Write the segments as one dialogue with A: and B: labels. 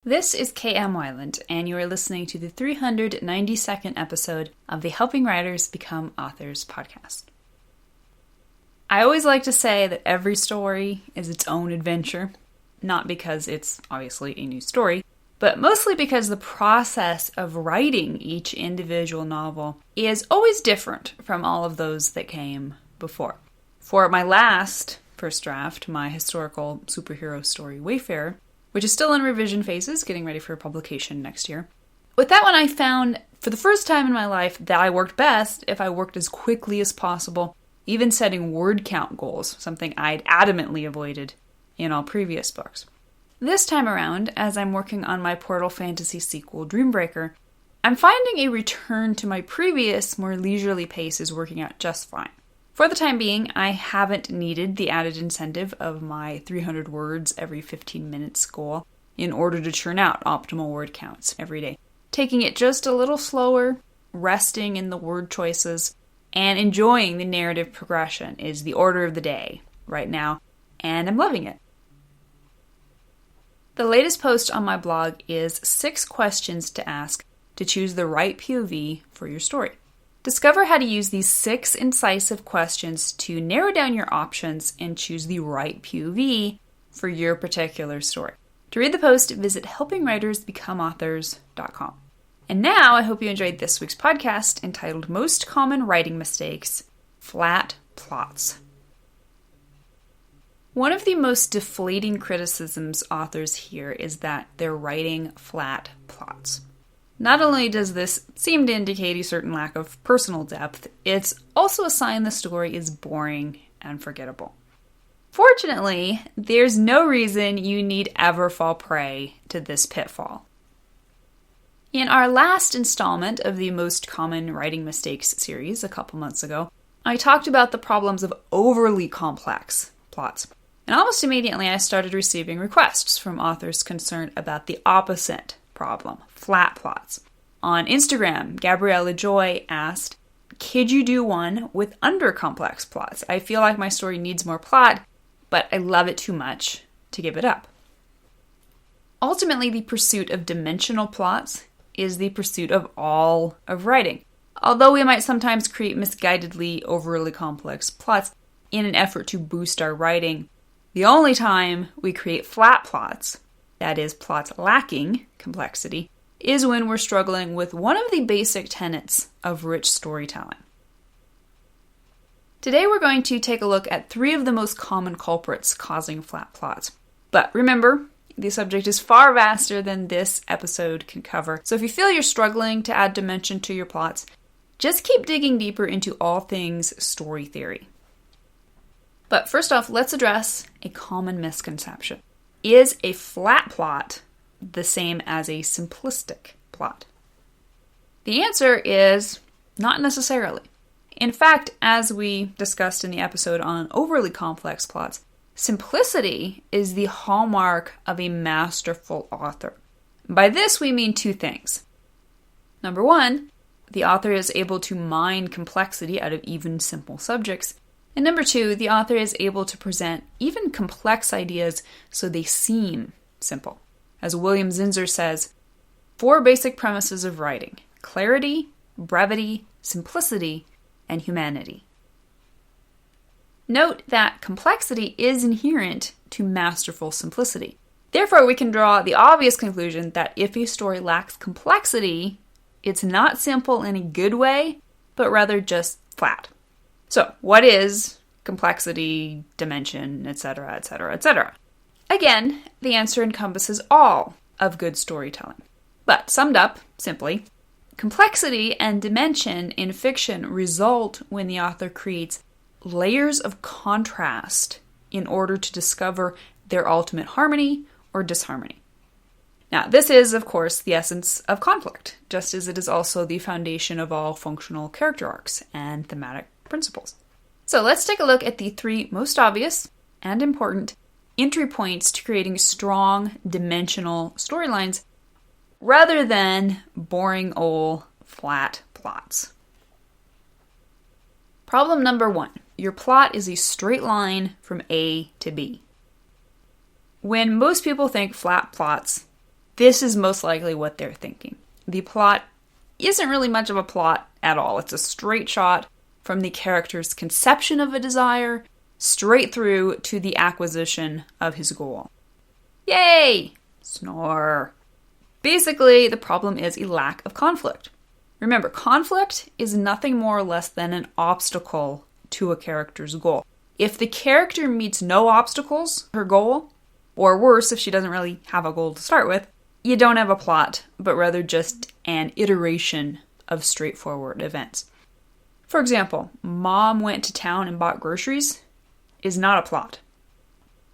A: This is K.M. Weiland, and you are listening to the 392nd episode of the Helping Writers Become Authors podcast. I always like to say that every story is its own adventure, not because it's obviously a new story, but mostly because the process of writing each individual novel is always different from all of those that came before. For my last first draft, my historical superhero story, Wayfarer, which is still in revision phases, getting ready for publication next year. With that one, I found, for the first time in my life, that I worked best if I worked as quickly as possible, even setting word count goals, something I'd adamantly avoided in all previous books. This time around, as I'm working on my Portal Fantasy sequel, Dreambreaker, I'm finding a return to my previous, more leisurely pace is working out just fine. For the time being, I haven't needed the added incentive of my 300 words every 15 minutes goal in order to churn out optimal word counts every day. Taking it just a little slower, resting in the word choices, and enjoying the narrative progression is the order of the day right now, and I'm loving it. The latest post on my blog is 6 questions to ask to choose the right POV for your story. Discover how to use these 6 incisive questions to narrow down your options and choose the right POV for your particular story. To read the post, visit helpingwritersbecomeauthors.com. And now, I hope you enjoyed this week's podcast entitled Most Common Writing Mistakes, Flat Plots. One of the most deflating criticisms authors hear is that they're writing flat plots. Not only does this seem to indicate a certain lack of personal depth, it's also a sign the story is boring and forgettable. Fortunately, there's no reason you need ever fall prey to this pitfall. In our last installment of the Most Common Writing Mistakes series a couple months ago, I talked about the problems of overly complex plots. And almost immediately I started receiving requests from authors concerned about the opposite problem, flat plots. On Instagram, Gabriella Joy asked, could you do one with under-complex plots? I feel like my story needs more plot, but I love it too much to give it up. Ultimately, the pursuit of dimensional plots is the pursuit of all of writing. Although we might sometimes create misguidedly overly complex plots in an effort to boost our writing, the only time we create flat plots, that is, plots lacking complexity, is when we're struggling with one of the basic tenets of rich storytelling. Today we're going to take a look at 3 of the most common culprits causing flat plots. But remember, the subject is far vaster than this episode can cover, so if you feel you're struggling to add dimension to your plots, just keep digging deeper into all things story theory. But first off, let's address a common misconception. Is a flat plot the same as a simplistic plot? The answer is not necessarily. In fact, as we discussed in the episode on overly complex plots, simplicity is the hallmark of a masterful author. By this, we mean 2 things. Number 1, the author is able to mine complexity out of even simple subjects. And number 2, the author is able to present even complex ideas so they seem simple. As William Zinsser says, 4 basic premises of writing: clarity, brevity, simplicity, and humanity. Note that complexity is inherent to masterful simplicity. Therefore, we can draw the obvious conclusion that if a story lacks complexity, it's not simple in a good way, but rather just flat. So, what is complexity, dimension, etc., etc., etc.? Again, the answer encompasses all of good storytelling. But summed up, simply, complexity and dimension in fiction result when the author creates layers of contrast in order to discover their ultimate harmony or disharmony. Now, this is, of course, the essence of conflict, just as it is also the foundation of all functional character arcs and thematic principles. So let's take a look at the 3 most obvious and important entry points to creating strong, dimensional storylines rather than boring old flat plots. Problem number 1. Your plot is a straight line from A to B. When most people think flat plots, this is most likely what they're thinking. The plot isn't really much of a plot at all. It's a straight shot from the character's conception of a desire straight through to the acquisition of his goal. Yay! Snore. Basically, the problem is a lack of conflict. Remember, conflict is nothing more or less than an obstacle to a character's goal. If the character meets no obstacles, her goal, or worse, if she doesn't really have a goal to start with, you don't have a plot, but rather just an iteration of straightforward events. For example, Mom went to town and bought groceries is not a plot.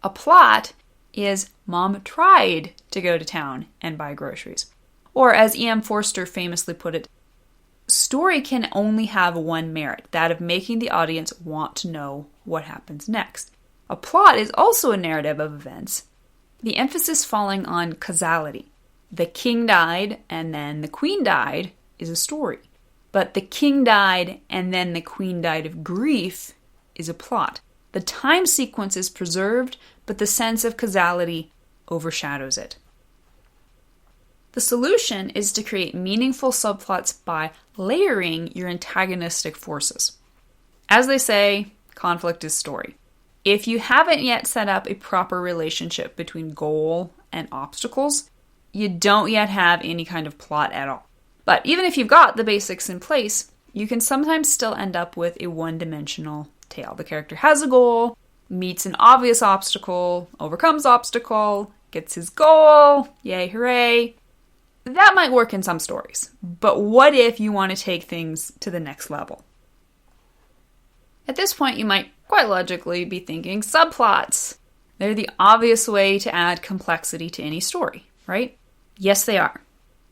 A: A plot is Mom tried to go to town and buy groceries. Or as E.M. Forster famously put it, story can only have one merit, that of making the audience want to know what happens next. A plot is also a narrative of events, the emphasis falling on causality. The king died and then the queen died is a story. But the king died and then the queen died of grief is a plot. The time sequence is preserved, but the sense of causality overshadows it. The solution is to create meaningful subplots by layering your antagonistic forces. As they say, conflict is story. If you haven't yet set up a proper relationship between goal and obstacles, you don't yet have any kind of plot at all. But even if you've got the basics in place, you can sometimes still end up with a one-dimensional tale. The character has a goal, meets an obvious obstacle, overcomes obstacle, gets his goal, yay, hooray. That might work in some stories, but what if you want to take things to the next level? At this point, you might quite logically be thinking subplots. They're the obvious way to add complexity to any story, right? Yes, they are.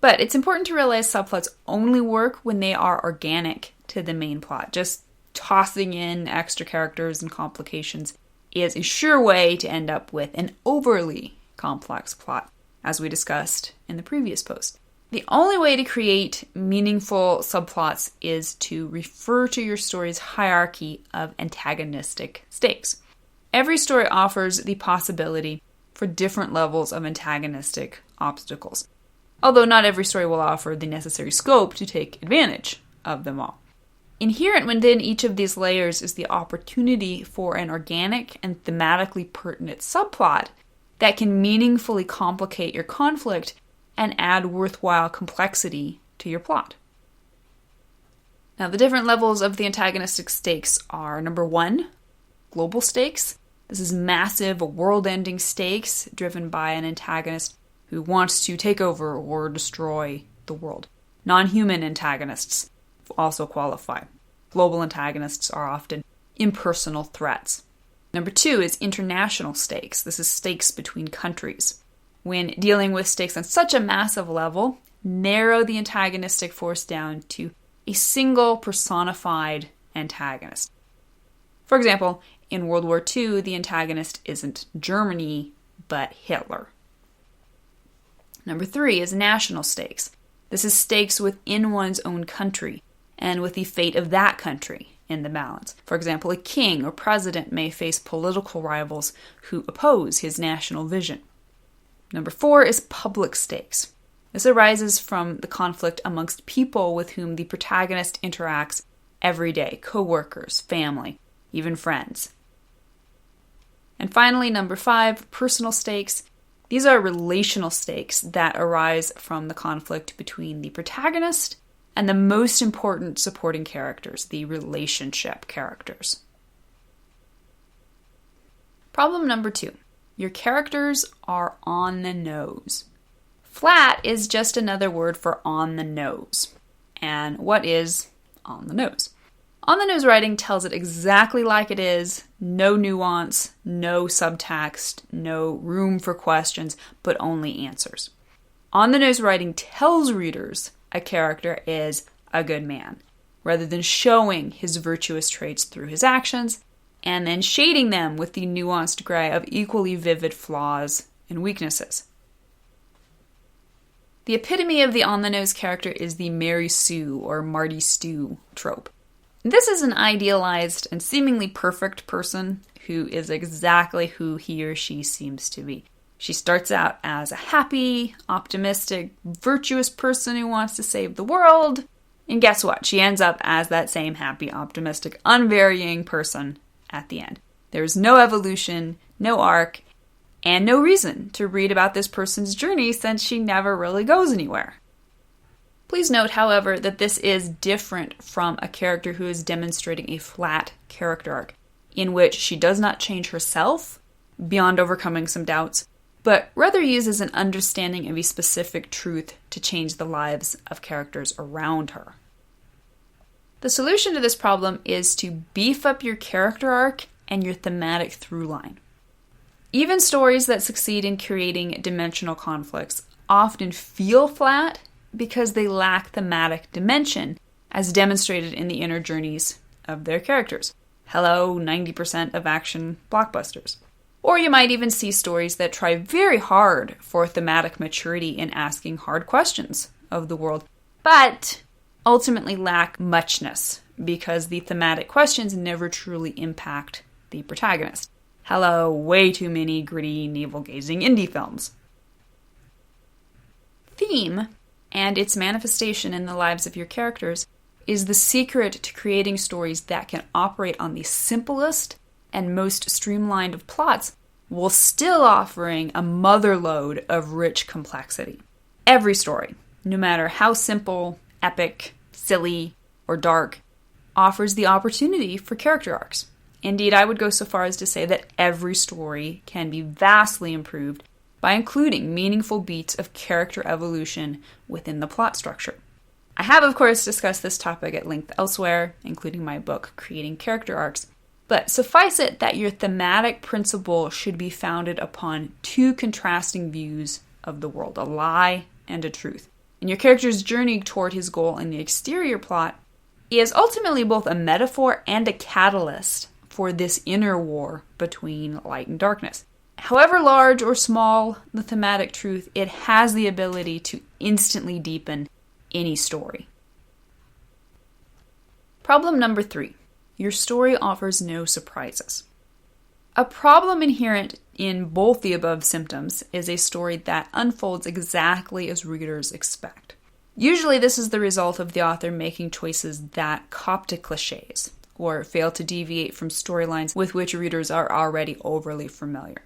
A: But it's important to realize subplots only work when they are organic to the main plot. Just tossing in extra characters and complications is a sure way to end up with an overly complex plot, as we discussed in the previous post. The only way to create meaningful subplots is to refer to your story's hierarchy of antagonistic stakes. Every story offers the possibility for different levels of antagonistic obstacles, although not every story will offer the necessary scope to take advantage of them all. Inherent within each of these layers is the opportunity for an organic and thematically pertinent subplot that can meaningfully complicate your conflict and add worthwhile complexity to your plot. Now, the different levels of the antagonistic stakes are, number 1, global stakes. This is massive, world-ending stakes driven by an antagonist who wants to take over or destroy the world. Non-human antagonists also qualify. Global antagonists are often impersonal threats. Number 2 is international stakes. This is stakes between countries. When dealing with stakes on such a massive level, narrow the antagonistic force down to a single personified antagonist. For example, in World War II, the antagonist isn't Germany, but Hitler. Number 3 is national stakes. This is stakes within one's own country and with the fate of that country in the balance. For example, a king or president may face political rivals who oppose his national vision. Number 4 is public stakes. This arises from the conflict amongst people with whom the protagonist interacts every day, co-workers, family, even friends. And finally, number 5, personal stakes. These are relational stakes that arise from the conflict between the protagonist and the most important supporting characters, the relationship characters. Problem number 2. Your characters are on the nose. Flat is just another word for on the nose. And what is on the nose? On the nose writing tells it exactly like it is, no nuance, no subtext, no room for questions, but only answers. On the nose writing tells readers a character is a good man, rather than showing his virtuous traits through his actions, and then shading them with the nuanced gray of equally vivid flaws and weaknesses. The epitome of the on-the-nose character is the Mary Sue or Marty Stew trope. This is an idealized and seemingly perfect person who is exactly who he or she seems to be. She starts out as a happy, optimistic, virtuous person who wants to save the world. And guess what? She ends up as that same happy, optimistic, unvarying person at the end. There's no evolution, no arc, and no reason to read about this person's journey since she never really goes anywhere. Please note, however, that this is different from a character who is demonstrating a flat character arc, in which she does not change herself beyond overcoming some doubts, but rather uses an understanding of a specific truth to change the lives of characters around her. The solution to this problem is to beef up your character arc and your thematic through line. Even stories that succeed in creating dimensional conflicts often feel flat because they lack thematic dimension, as demonstrated in the inner journeys of their characters. Hello, 90% of action blockbusters. Or you might even see stories that try very hard for thematic maturity in asking hard questions of the world, but ultimately lack muchness because the thematic questions never truly impact the protagonist. Hello, way too many gritty, navel-gazing indie films. Theme, and its manifestation in the lives of your characters, is the secret to creating stories that can operate on the simplest and most streamlined of plots, while still offering a motherlode of rich complexity. Every story, no matter how simple, epic, silly, or dark, offers the opportunity for character arcs. Indeed, I would go so far as to say that every story can be vastly improved by including meaningful beats of character evolution within the plot structure. I have, of course, discussed this topic at length elsewhere, including my book, Creating Character Arcs, but suffice it that your thematic principle should be founded upon two contrasting views of the world, a lie and a truth. And your character's journey toward his goal in the exterior plot is ultimately both a metaphor and a catalyst for this inner war between light and darkness. However large or small the thematic truth, it has the ability to instantly deepen any story. Problem number 3. Your story offers no surprises. A problem inherent in both the above symptoms is a story that unfolds exactly as readers expect. Usually this is the result of the author making choices that cop to cliches, or fail to deviate from storylines with which readers are already overly familiar.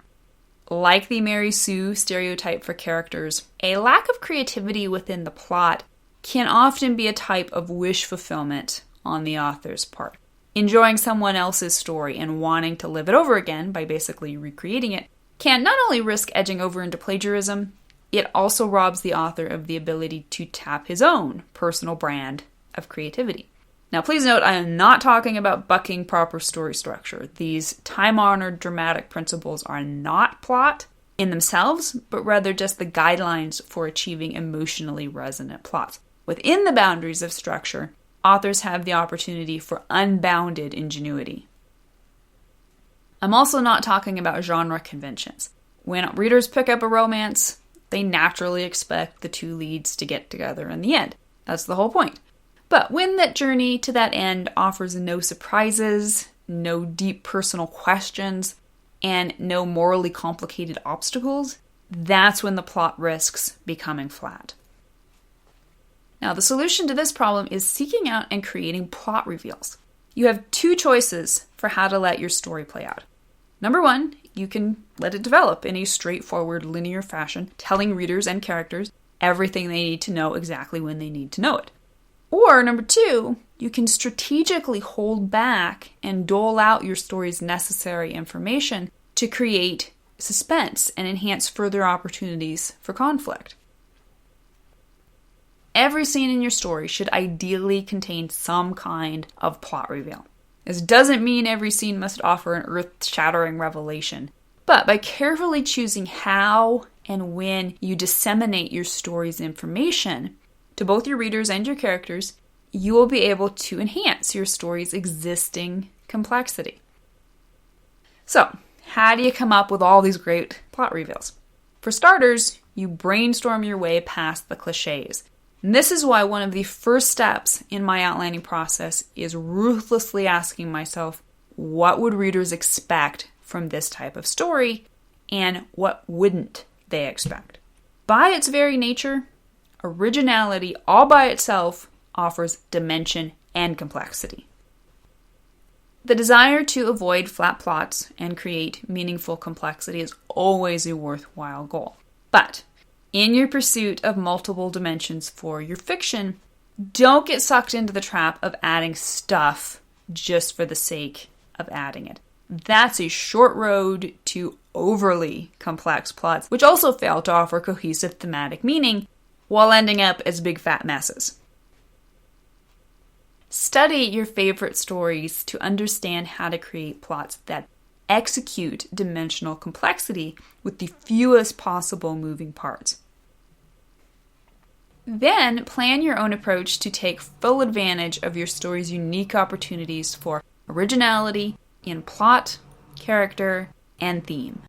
A: Like the Mary Sue stereotype for characters, a lack of creativity within the plot can often be a type of wish fulfillment on the author's part. Enjoying someone else's story and wanting to live it over again by basically recreating it can not only risk edging over into plagiarism, it also robs the author of the ability to tap his own personal brand of creativity. Now, please note, I am not talking about bucking proper story structure. These time-honored dramatic principles are not plot in themselves, but rather just the guidelines for achieving emotionally resonant plots. Within the boundaries of structure, authors have the opportunity for unbounded ingenuity. I'm also not talking about genre conventions. When readers pick up a romance, they naturally expect the two leads to get together in the end. That's the whole point. But when that journey to that end offers no surprises, no deep personal questions, and no morally complicated obstacles, that's when the plot risks becoming flat. Now, the solution to this problem is seeking out and creating plot reveals. You have two choices for how to let your story play out. Number 1, you can let it develop in a straightforward linear fashion, telling readers and characters everything they need to know exactly when they need to know it. Or number 2, you can strategically hold back and dole out your story's necessary information to create suspense and enhance further opportunities for conflict. Every scene in your story should ideally contain some kind of plot reveal. This doesn't mean every scene must offer an earth-shattering revelation, but by carefully choosing how and when you disseminate your story's information to both your readers and your characters, you will be able to enhance your story's existing complexity. So, how do you come up with all these great plot reveals? For starters, you brainstorm your way past the cliches. And this is why one of the first steps in my outlining process is ruthlessly asking myself, what would readers expect from this type of story? and what wouldn't they expect. By its very nature, originality all by itself offers dimension and complexity. The desire to avoid flat plots and create meaningful complexity is always a worthwhile goal. But in your pursuit of multiple dimensions for your fiction, don't get sucked into the trap of adding stuff just for the sake of adding it. That's a short road to overly complex plots, which also fail to offer cohesive thematic meaning while ending up as big fat messes. Study your favorite stories to understand how to create plots that execute dimensional complexity with the fewest possible moving parts. Then plan your own approach to take full advantage of your story's unique opportunities for originality in plot, character, and theme.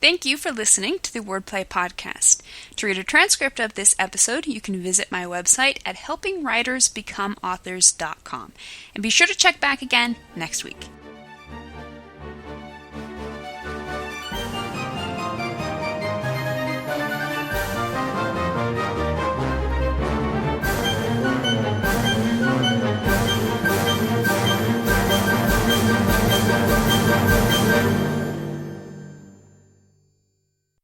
A: Thank you for listening to the Wordplay Podcast. To read a transcript of this episode, you can visit my website at helpingwritersbecomeauthors.com. And be sure to check back again next week.